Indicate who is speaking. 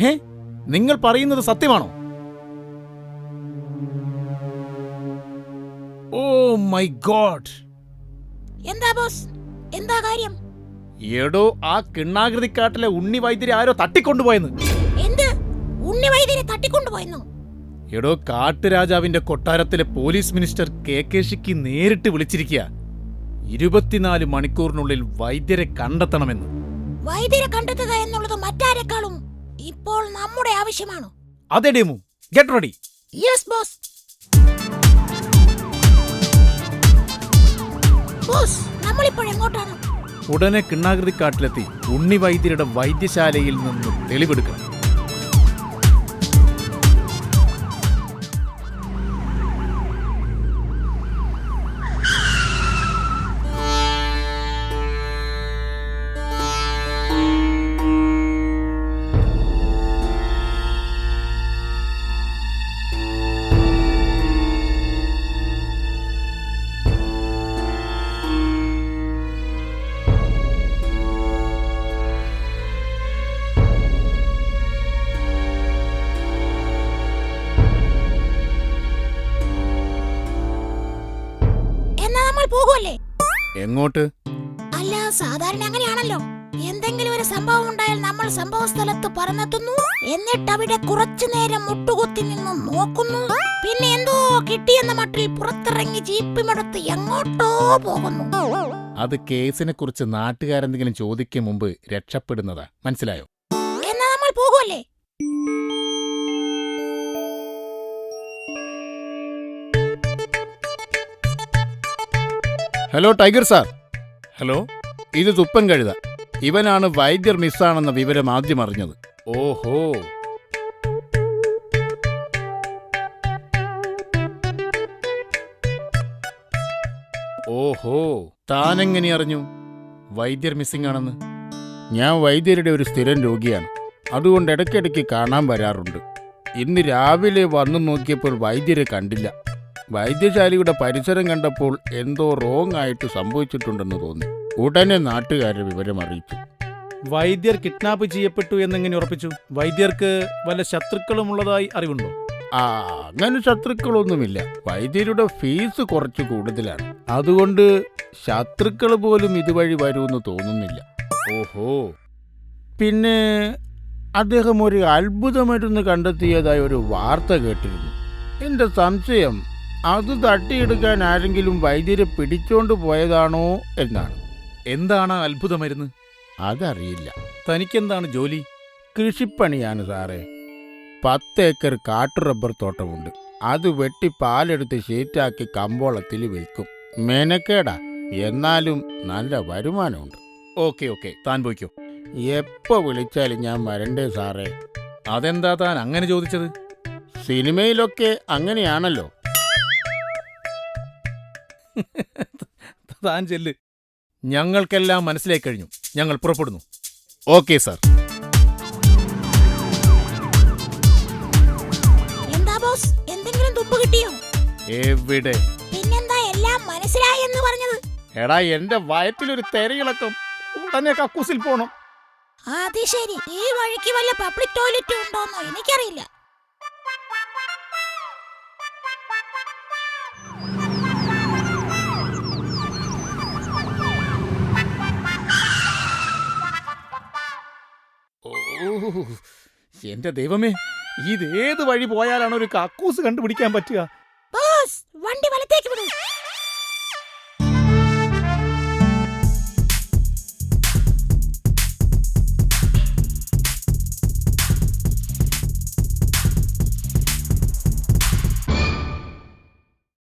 Speaker 1: ഹേ, നിങ്ങൾ പറയുന്നത് സത്യമാണോ? Oh my god!
Speaker 2: എന്താ ബോസ്, എന്താ കാര്യം?
Speaker 1: എടോ, ആ കിണ്ണാകൃതിക്കാട്ടിലെ ഉണ്ണി വൈദ്യരെ ആരോ തട്ടിക്കൊണ്ടുപോയെന്ന്.
Speaker 2: എന്ത്? ഉണ്ണി വൈദ്യരെ തട്ടിക്കൊണ്ടുപോയെന്നോ?
Speaker 1: എടോ, കാട്ടുരാജാവിന്റെ കൊട്ടാരത്തിലെ പോലീസ് മിനിസ്റ്റർ KK നേരിട്ട് വിളിച്ചിരിക്കുക. 24 മണിക്കൂറിനുള്ളിൽ വൈദ്യരെ കണ്ടെത്തണമെന്ന്.
Speaker 2: വൈദ്യരെ കണ്ടെത്തുക എന്നുള്ളത് മറ്റാരെക്കാളും ഇപ്പോൾ നമ്മുടെ ആവശ്യമാണ്.
Speaker 1: അതെ DEMU, get ready.
Speaker 2: Yes boss. Boss, നമ്മളിപ്പോൾ എങ്ങോട്ടാണ്?
Speaker 1: ഉടനെ കിണ്ണാകൃതിക്കാട്ടിലെത്തി ഉണ്ണി വൈദ്യരുടെ വൈദ്യശാലയിൽ നിന്ന് തെളിവെടുക്കണം.
Speaker 2: പോകുമല്ലേ?
Speaker 1: എങ്ങോട്ട്?
Speaker 2: അല്ല, സാധാരണ അങ്ങനെയാണല്ലോ. എന്തെങ്കിലും ഒരു സംഭവം ഉണ്ടായാൽ നമ്മൾ സംഭവ സ്ഥലത്ത് പറന്നെത്തുന്നു, എന്നിട്ട് അവിടെ കുറച്ചു നേരം മുട്ടുകുത്തി നിന്ന് നോക്കുന്നു, പിന്നെ എന്തോ കിട്ടിയെന്ന മട്ടിൽ പുറത്തിറങ്ങി ജീപ്പിമെടുത്ത് എങ്ങോട്ടോ പോകുന്നു.
Speaker 1: അത് കേസിനെ കുറിച്ച് നാട്ടുകാരെന്തെങ്കിലും ചോദിക്കും മുമ്പ് രക്ഷപ്പെടുന്നതാ, മനസ്സിലായോ?
Speaker 2: എന്നാ നമ്മൾ പോകുമല്ലേ?
Speaker 1: Hello tiger sir. ഹലോ, ഇത് തുപ്പൻ കഴുത. ഇവനാണ് വൈദ്യർ മിസ്സാണെന്ന വിവരം ആദ്യം അറിഞ്ഞത്. ഓഹോ, ഓഹോ, താനെങ്ങനെ അറിഞ്ഞു വൈദ്യർ മിസ്സിംഗ് ആണെന്ന്? ഞാൻ വൈദ്യരുടെ ഒരു സ്ഥിരം രോഗിയാണ്, അതുകൊണ്ട് ഇടയ്ക്കിടയ്ക്ക് കാണാൻ വരാറുണ്ട്. ഇന്ന് രാവിലെ വന്നു നോക്കിയപ്പോൾ വൈദ്യരെ കണ്ടില്ല. വൈദ്യശാലയുടെ പരിസരം കണ്ടപ്പോൾ എന്തോ റോങ് ആയിട്ട് സംഭവിച്ചിട്ടുണ്ടെന്ന് തോന്നി. ഉടനെ നാട്ടുകാരെ വിവരം അറിയിച്ചു. വൈദ്യർ കിഡ്നാപ്പ് ചെയ്യപ്പെട്ടു എന്നെങ്ങനെ ഉറപ്പിച്ചു? വൈദ്യർക്ക് വല്ല ശത്രുക്കളും ഉള്ളതായി അറിവുണ്ടോ? അങ്ങനെ ശത്രുക്കളൊന്നുമില്ല. വൈദ്യരുടെ ഫീസ് കുറച്ച് കൂടുതലാണ്, അതുകൊണ്ട് ശത്രുക്കൾ പോലും ഇതുവഴി വരുമെന്ന് തോന്നുന്നില്ല. ഓഹോ, പിന്നെ അദ്ദേഹം ഒരു അത്ഭുത മരുന്ന് കണ്ടെത്തിയതായി ഒരു വാർത്ത കേട്ടിരുന്നു. എന്റെ സംശയം അത് തട്ടിയെടുക്കാൻ ആരെങ്കിലും വൈദ്യരെ പിടിച്ചോണ്ട് പോയതാണോ എന്നാണ്. എന്താണ് അത്ഭുത മരുന്ന്? അതറിയില്ല. തനിക്കെന്താണ് ജോലി? കൃഷിപ്പണിയാണ് സാറേ. 10 ഏക്കർ കാട്ടു റബ്ബർ തോട്ടമുണ്ട്. അത് വെട്ടി പാലെടുത്ത് ഷീറ്റാക്കി കമ്പോളത്തിൽ വിൽക്കും. മെനക്കേടാ, എന്നാലും നല്ല വരുമാനമുണ്ട്. ഓക്കെ ഓക്കെ, താൻ പോയിക്കോ. എപ്പോ വിളിച്ചാലും ഞാൻ വരണ്ടേ സാറേ? അതെന്താ താൻ അങ്ങനെ ചോദിച്ചത്? സിനിമയിലൊക്കെ അങ്ങനെയാണല്ലോ. താൻ ചെല്ല്. ഞങ്ങൾക്കെല്ലാം മനസ്സിലായി കഴിഞ്ഞു. ഞങ്ങൾ പുറപ്പെടുന്നു. Okay sir.
Speaker 2: എന്താ ബോസ്, എന്തെങ്കിലും തുമ്പ് കിട്ടിയോ?
Speaker 1: എവിടെ?
Speaker 2: പിന്നെന്താ എല്ലാം മനസ്സിലായെന്ന് പറഞ്ഞത്?
Speaker 1: എടാ, എന്റെ വയറ്റിലൊരു തെരയിളക്കം. ഉടനെ കക്കൂസിൽ പോണം.
Speaker 2: അത് ശരി. ഈ വഴിക്ക് വല്ല പബ്ലിക് ടോയ്ലറ്റ് ഉണ്ടോന്നോ എനിക്കറിയില്ല.
Speaker 1: എന്റെ ദൈവമേ, ഇതേത് വഴി പോയാലാണ് ഒരു കക്കൂസ് കണ്ടുപിടിക്കാൻ പറ്റുക?
Speaker 2: ബോസ്, വണ്ടി